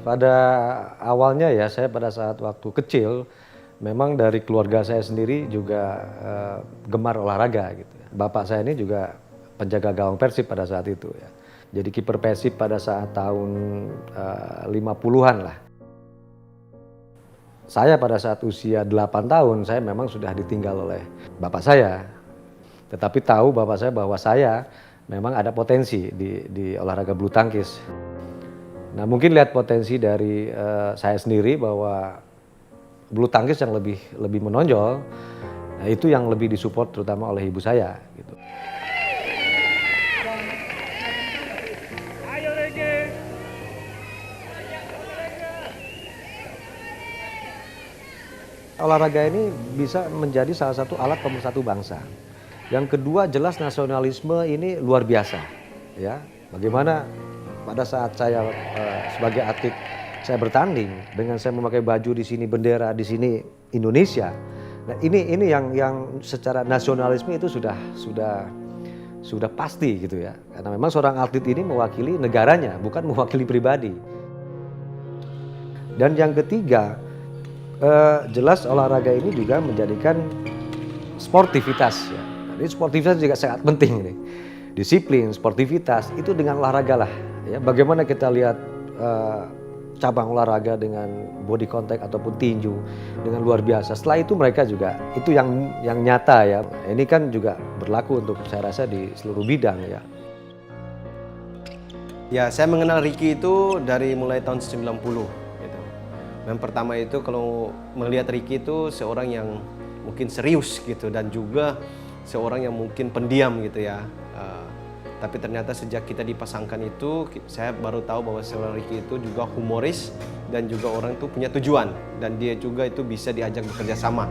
Pada awalnya ya, saya pada saat waktu kecil, memang dari keluarga saya sendiri juga gemar olahraga gitu ya. Bapak saya ini juga penjaga gawang Persib pada saat itu ya. Jadi kiper Persib pada saat tahun 50-an lah. Saya pada saat usia 8 tahun, saya memang sudah ditinggal oleh bapak saya. Tetapi tahu bapak saya bahwa saya memang ada potensi di olahraga bulu tangkis. Nah, mungkin lihat potensi dari saya sendiri bahwa bulu tangkis yang lebih menonjol, nah itu yang lebih disupport terutama oleh ibu saya gitu. Olahraga ini bisa menjadi salah satu alat pemersatu bangsa. Yang kedua, jelas nasionalisme ini luar biasa ya. Bagaimana pada saat saya sebagai atlet saya bertanding dengan saya memakai baju di sini bendera, di sini Indonesia. Nah, ini yang secara nasionalisme itu sudah pasti gitu ya. Karena memang seorang atlet ini mewakili negaranya, bukan mewakili pribadi. Dan yang ketiga, jelas olahraga ini juga menjadikan sportivitas ya. Ini sportivitas juga sangat penting nih. Disiplin, sportivitas itu dengan olahraga lah ya. Bagaimana kita lihat cabang olahraga dengan body contact ataupun tinju dengan luar biasa. Setelah itu mereka juga itu yang nyata ya. Ini kan juga berlaku untuk saya rasa di seluruh bidang ya. Ya, saya mengenal Ricky itu dari mulai tahun 90 gitu. Yang pertama itu kalau melihat Ricky itu seorang yang mungkin serius gitu dan juga seorang yang mungkin pendiam gitu ya. Tapi ternyata sejak kita dipasangkan itu, saya baru tahu bahwa seorang Ricky itu juga humoris dan juga orang itu punya tujuan dan dia juga itu bisa diajak bekerja sama.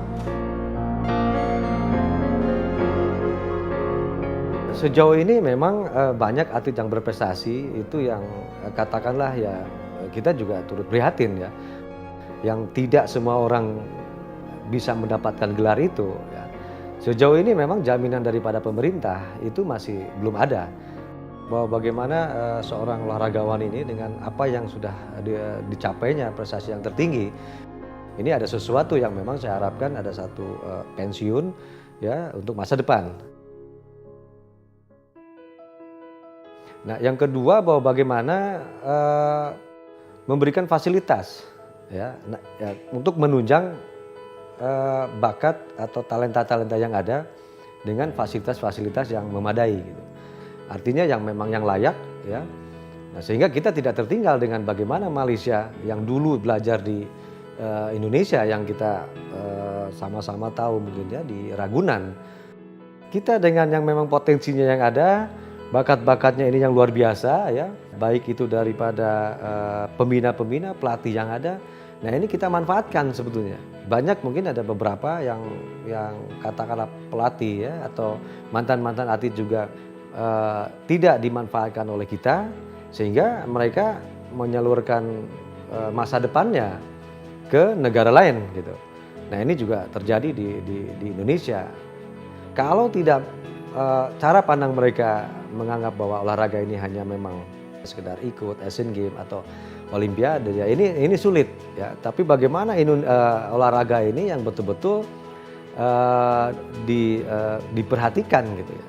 Sejauh ini memang banyak atlet yang berprestasi itu yang katakanlah ya kita juga turut prihatin ya. Yang tidak semua orang bisa mendapatkan gelar itu ya. Sejauh ini memang jaminan daripada pemerintah itu masih belum ada bahwa bagaimana seorang olahragawan ini dengan apa yang sudah dicapainya prestasi yang tertinggi ini ada sesuatu yang memang saya harapkan ada satu pensiun ya untuk masa depan. Nah, yang kedua bahwa bagaimana memberikan fasilitas ya, untuk menunjang bakat atau talenta-talenta yang ada dengan fasilitas-fasilitas yang memadai gitu. Artinya yang memang yang layak ya. Nah, sehingga kita tidak tertinggal dengan bagaimana Malaysia yang dulu belajar di Indonesia yang kita sama-sama tahu mungkin ya di Ragunan. Kita dengan yang memang potensinya yang ada, bakat-bakatnya ini yang luar biasa ya, baik itu daripada pembina-pembina, pelatih yang ada. Nah, ini kita manfaatkan sebetulnya. Banyak mungkin ada beberapa yang katakanlah pelatih ya atau mantan-mantan atlet juga tidak dimanfaatkan oleh kita sehingga mereka menyalurkan masa depannya ke negara lain gitu. Nah, ini juga terjadi di Indonesia. Kalau tidak cara pandang mereka menganggap bahwa olahraga ini hanya memang sekedar ikut Asian Games atau Olimpiade ya ini sulit ya. Tapi bagaimana olahraga ini yang betul-betul diperhatikan gitu ya.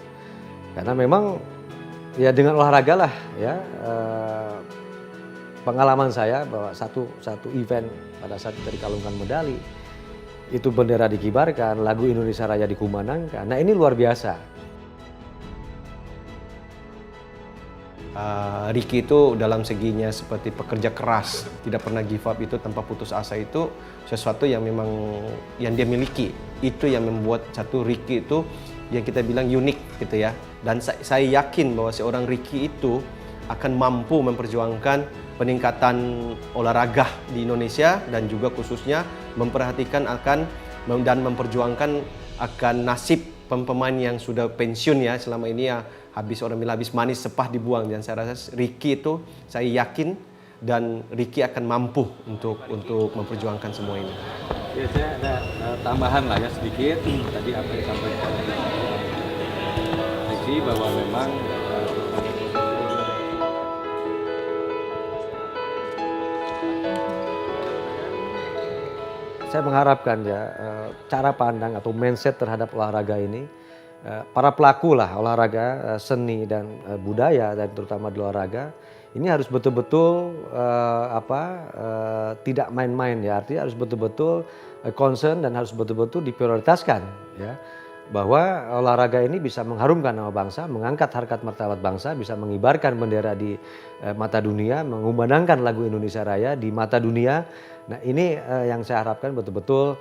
Karena memang ya dengan olahraga lah ya pengalaman saya bahwa satu event pada saat kita dikalungkan medali itu bendera dikibarkan, lagu Indonesia Raya dikumandangkan. Nah, ini luar biasa. Ricky itu dalam seginya seperti pekerja keras, tidak pernah give up itu tanpa putus asa itu sesuatu yang memang yang dia miliki. Itu yang membuat satu Ricky itu yang kita bilang unik gitu ya. Dan saya yakin bahwa seorang Ricky itu akan mampu memperjuangkan peningkatan olahraga di Indonesia dan juga khususnya memperhatikan akan dan memperjuangkan akan nasib pemain yang sudah pensiun ya selama ini ya. Orang bilang habis manis sepah dibuang, dan saya rasa Ricky itu saya yakin dan Ricky akan mampu untuk memperjuangkan semua ini. Ya, saya ada tambahan lah ya sedikit tadi apa yang disampaikan Ricky bahwa memang saya mengharapkan ya cara pandang atau mindset terhadap olahraga ini para pelaku lah olahraga seni dan budaya dan terutama di olahraga ini harus betul-betul tidak main-main ya, artinya harus betul-betul concern dan harus betul-betul diprioritaskan ya, bahwa olahraga ini bisa mengharumkan nama bangsa, mengangkat harkat martabat bangsa, bisa mengibarkan bendera di mata dunia, mengumandangkan lagu Indonesia Raya di mata dunia. Nah ini yang saya harapkan betul-betul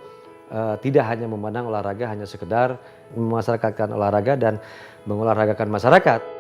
tidak hanya memandang olahraga hanya sekedar memasyarakatkan olahraga dan mengolahragakan masyarakat.